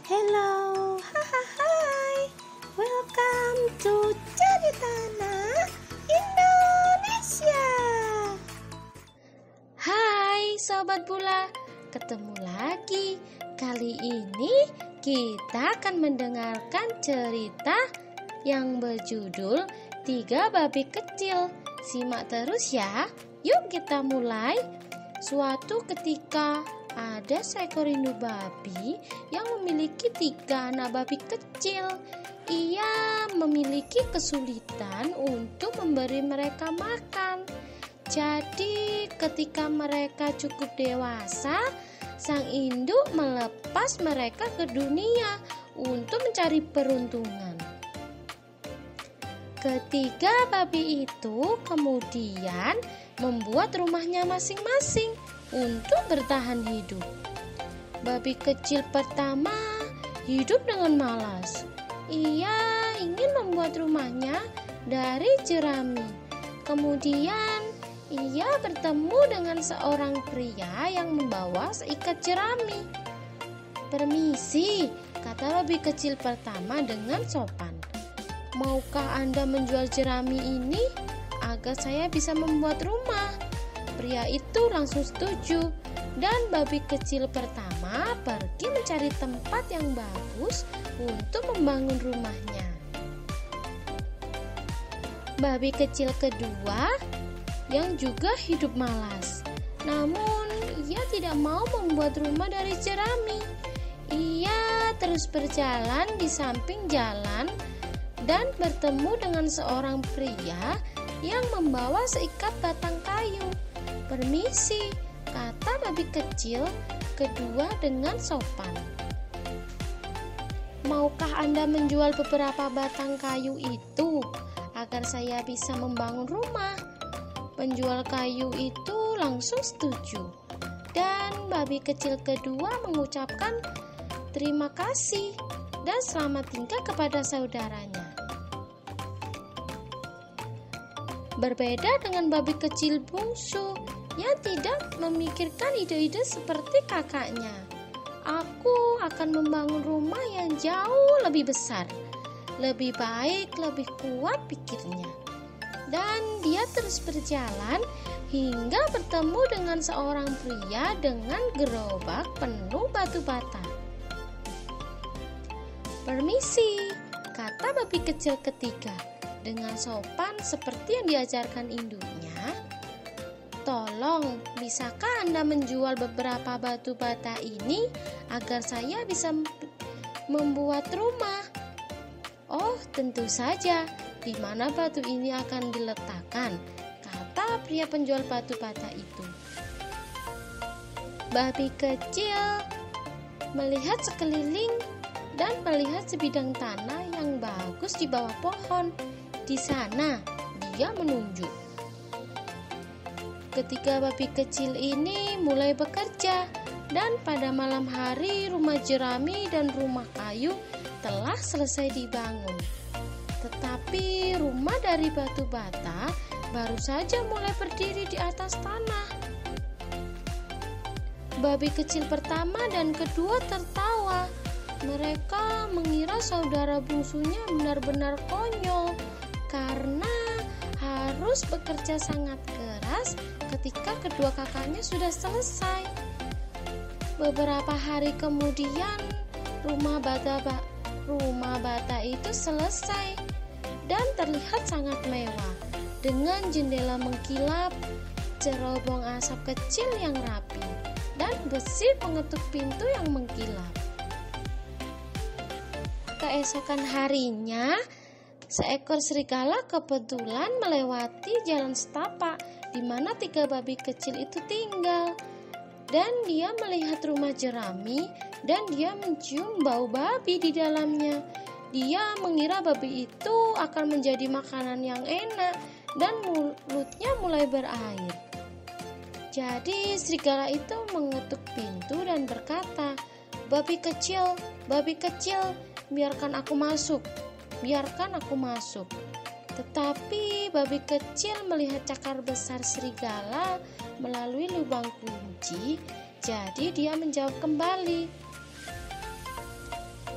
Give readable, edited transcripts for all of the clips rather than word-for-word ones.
Hello, hai, welcome to Cerita Anak Indonesia. Hai Sobat Bula, ketemu lagi. Kali ini kita akan mendengarkan cerita yang berjudul Tiga Babi Kecil. Simak terus ya. Yuk kita mulai. Suatu ketika ada seekor induk babi yang memiliki 3 anak babi kecil. Ia memiliki kesulitan untuk memberi mereka makan. Jadi ketika mereka cukup dewasa, sang induk melepas mereka ke dunia untuk mencari peruntungan. Ketiga babi itu kemudian membuat rumahnya masing-masing untuk bertahan hidup. Babi kecil pertama hidup dengan malas. Ia ingin membuat rumahnya dari jerami. Kemudian ia bertemu dengan seorang pria yang membawa seikat jerami. "Permisi," kata babi kecil pertama dengan sopan. "Maukah Anda menjual jerami ini agar saya bisa membuat rumah?" Pria itu langsung setuju, dan babi kecil pertama pergi mencari tempat yang bagus untuk membangun rumahnya. Babi kecil kedua yang juga hidup malas, namun ia tidak mau membuat rumah dari jerami. Ia terus berjalan di samping jalan dan bertemu dengan seorang pria yang membawa seikat batang kayu. "Permisi," kata babi kecil kedua dengan sopan. "Maukah Anda menjual beberapa batang kayu itu agar saya bisa membangun rumah?" Penjual kayu itu langsung setuju, dan babi kecil kedua mengucapkan terima kasih dan selamat tinggal kepada saudaranya. Berbeda dengan babi kecil bungsu yang tidak memikirkan ide-ide seperti kakaknya. "Aku akan membangun rumah yang jauh lebih besar, lebih baik, lebih kuat," pikirnya. Dan dia terus berjalan hingga bertemu dengan seorang pria dengan gerobak penuh batu bata. "Permisi," kata babi kecil ketiga dengan sopan seperti yang diajarkan induknya. "Tolong, bisakah Anda menjual beberapa batu bata ini agar saya bisa membuat rumah?" "Oh, tentu saja. Di mana batu ini akan diletakkan?" kata pria penjual batu bata itu. Babi kecil melihat sekeliling dan melihat sebidang tanah yang bagus di bawah pohon. Di sana dia menunjuk. Ketiga babi kecil ini mulai bekerja, dan pada malam hari rumah jerami dan rumah kayu telah selesai dibangun. Tetapi rumah dari batu bata baru saja mulai berdiri di atas tanah. Babi kecil pertama dan kedua tertawa. Mereka mengira saudara bungsunya benar-benar konyol karena harus bekerja sangat keras ketika kedua kakaknya sudah selesai. Beberapa hari kemudian rumah bata itu selesai dan terlihat sangat mewah, dengan jendela mengkilap, cerobong asap kecil yang rapi, dan besi pengetuk pintu yang mengkilap. Keesokan harinya, seekor serigala kebetulan melewati jalan setapak di mana 3 babi kecil itu tinggal. Dan dia melihat rumah jerami dan dia mencium bau babi di dalamnya. Dia mengira babi itu akan menjadi makanan yang enak dan mulutnya mulai berair. Jadi serigala itu mengetuk pintu dan berkata, "Babi kecil, biarkan aku masuk. Biarkan aku masuk." Tetapi babi kecil melihat cakar besar serigala melalui lubang kunci, jadi dia menjawab kembali,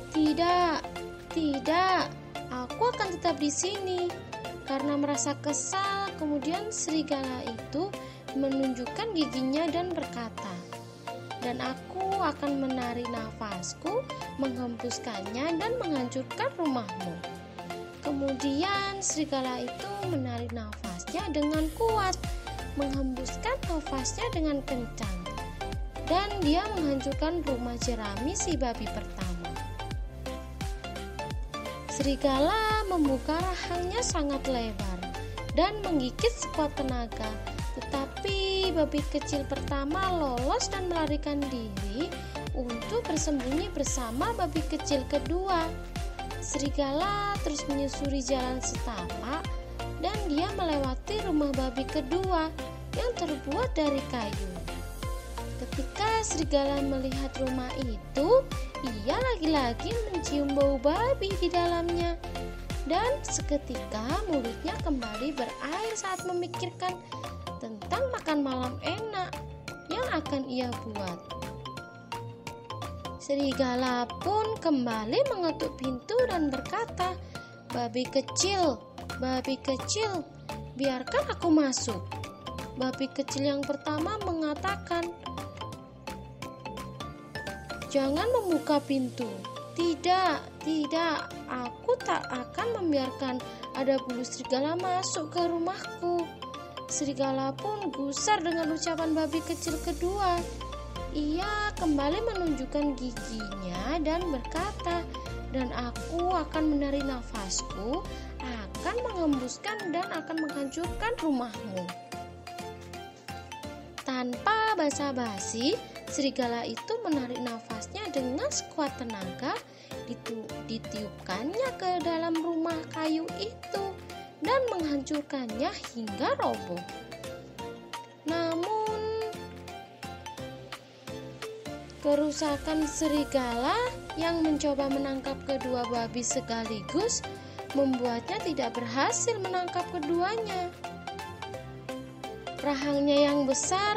Tidak, tidak, aku akan tetap di sini. Karena merasa kesal, kemudian serigala itu menunjukkan giginya dan berkata, dan aku akan menarik nafasku, menghembuskannya dan menghancurkan rumahmu. Kemudian serigala itu menarik nafasnya dengan kuat, menghembuskan nafasnya dengan kencang, dan dia menghancurkan rumah jerami si babi pertama. Serigala membuka rahangnya sangat lebar dan menggigit sekuat tenaga, tetapi babi kecil pertama lolos dan melarikan diri untuk bersembunyi bersama babi kecil kedua. Serigala terus menyusuri jalan setapak dan dia melewati rumah babi kedua yang terbuat dari kayu. Ketika serigala melihat rumah itu, ia lagi-lagi mencium bau babi di dalamnya. Dan seketika mulutnya kembali berair saat memikirkan tentang makan malam enak yang akan ia buat. Serigala pun kembali mengetuk pintu dan berkata, babi kecil, biarkan aku masuk." Babi kecil yang pertama mengatakan, "Jangan membuka pintu." Tidak, aku tak akan membiarkan ada bulu serigala masuk ke rumahku." Serigala pun gusar dengan ucapan babi kecil kedua. Ia kembali menunjukkan giginya dan berkata, "Dan aku akan menarik nafasku, akan menghembuskan dan akan menghancurkan rumahmu." Tanpa basa-basi, serigala itu menarik nafasnya dengan sekuat tenaga, ditiupkannya ke dalam rumah kayu itu dan menghancurkannya hingga roboh. Namun, kerusakan serigala yang mencoba menangkap kedua babi sekaligus membuatnya tidak berhasil menangkap keduanya. Rahangnya yang besar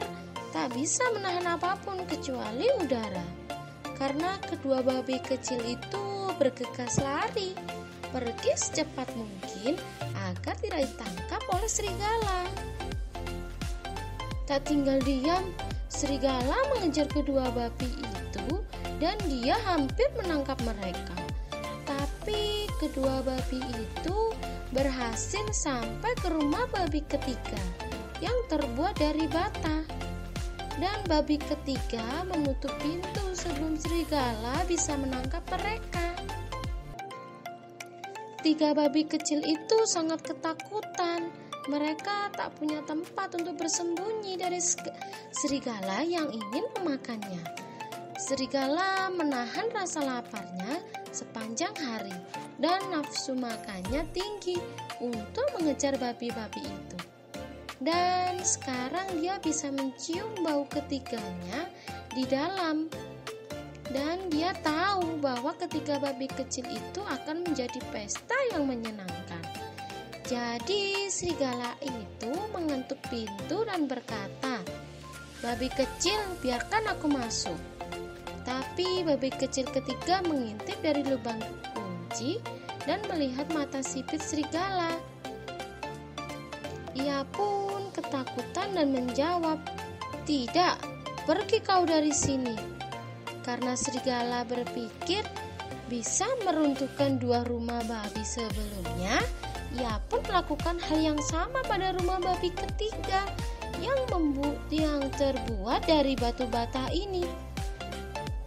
tak bisa menahan apapun kecuali udara. Karena kedua babi kecil itu bergegas lari, pergi secepat mungkin agar tidak ditangkap oleh serigala. Tak tinggal diam, serigala mengejar kedua babi itu dan dia hampir menangkap mereka. Tapi kedua babi itu berhasil sampai ke rumah babi ketiga yang terbuat dari bata. Dan babi ketiga menutup pintu sebelum serigala bisa menangkap mereka. Tiga babi kecil itu sangat ketakutan. Mereka tak punya tempat untuk bersembunyi dari serigala yang ingin memakannya. Serigala menahan rasa laparnya sepanjang hari dan nafsu makannya tinggi untuk mengejar babi-babi itu. Dan sekarang dia bisa mencium bau ketiganya di dalam. Dan dia tahu bahwa ketiga babi kecil itu akan menjadi pesta yang menyenangkan. Jadi serigala itu mengetuk pintu dan berkata, "Babi kecil, biarkan aku masuk." Tapi babi kecil ketiga mengintip dari lubang kunci dan melihat mata sipit serigala. Ia pun ketakutan dan menjawab, "Tidak, pergi kau dari sini." Karena serigala berpikir bisa meruntuhkan dua rumah babi sebelumnya, ia pun melakukan hal yang sama pada rumah babi ketiga yang terbuat dari batu bata ini.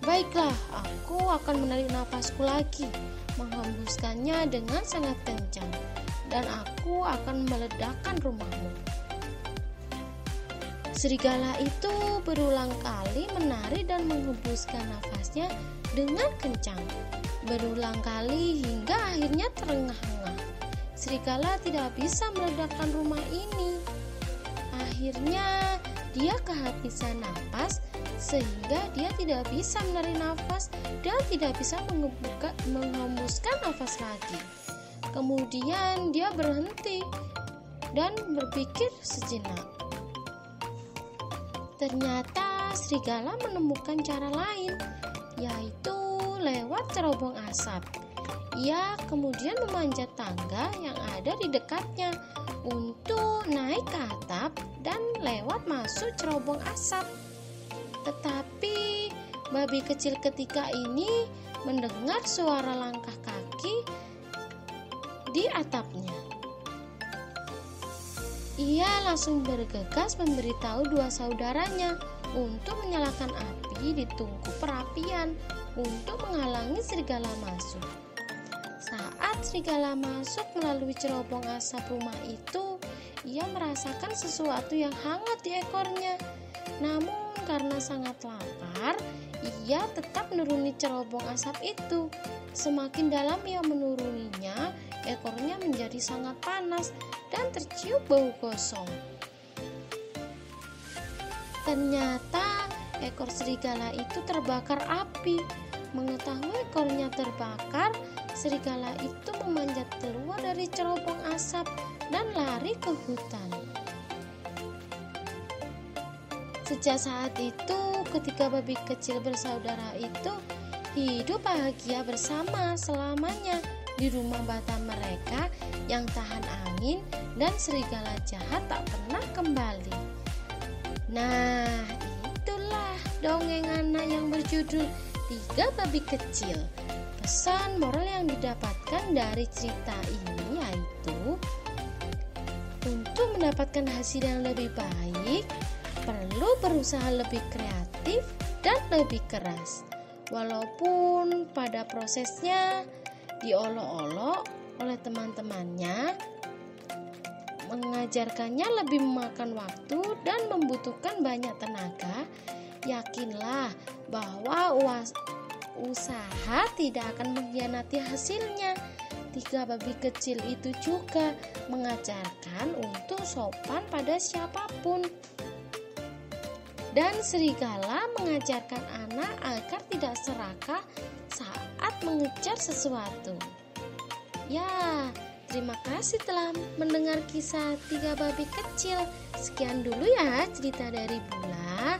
"Baiklah, aku akan menarik nafasku lagi, menghembuskannya dengan sangat kencang, dan aku akan meledakkan rumahmu." Serigala itu berulang kali menarik dan menghembuskan nafasnya dengan kencang, berulang kali hingga akhirnya terengah-engah. Serigala tidak bisa meledakkan rumah ini. Akhirnya dia kehabisan napas sehingga dia tidak bisa menarik nafas dan tidak bisa menghembuskan nafas lagi. Kemudian dia berhenti dan berpikir sejenak. Ternyata serigala menemukan cara lain, yaitu lewat lewat cerobong asap. Ia kemudian memanjat tangga yang ada di dekatnya untuk naik ke atap dan lewat masuk cerobong asap. Tetapi babi kecil ketika ini mendengar suara langkah kaki di atapnya. Ia langsung bergegas memberitahu dua saudaranya untuk menyalakan api di tungku perapian untuk menghalangi serigala masuk. Saat serigala masuk melalui cerobong asap rumah itu, ia merasakan sesuatu yang hangat di ekornya. Namun karena sangat lapar, ia tetap menuruni cerobong asap itu. Semakin dalam ia menuruninya, ekornya menjadi sangat panas dan tercium bau gosong. Ternyata ekor serigala itu terbakar api. Mengetahui ekornya terbakar, serigala itu memanjat keluar dari cerobong asap dan lari ke hutan. Sejak saat itu, ketika babi kecil bersaudara itu hidup bahagia bersama selamanya di rumah bata mereka yang tahan angin, dan serigala jahat tak pernah kembali. Nah, itulah dongeng anak yang berjudul 3 Babi Kecil. Pesan moral yang didapatkan dari cerita ini yaitu untuk mendapatkan hasil yang lebih baik perlu berusaha lebih kreatif dan lebih keras. Walaupun pada prosesnya diolok-olok oleh teman-temannya, mengajarkannya lebih memakan waktu dan membutuhkan banyak tenaga, yakinlah bahwa usaha tidak akan mengkhianati hasilnya. 3 babi kecil itu juga mengajarkan untuk sopan pada siapapun. Dan serigala mengajarkan anak agar tidak serakah saat mengejar sesuatu. Ya, terima kasih telah mendengar kisah 3 babi kecil. Sekian dulu ya cerita dari Bula.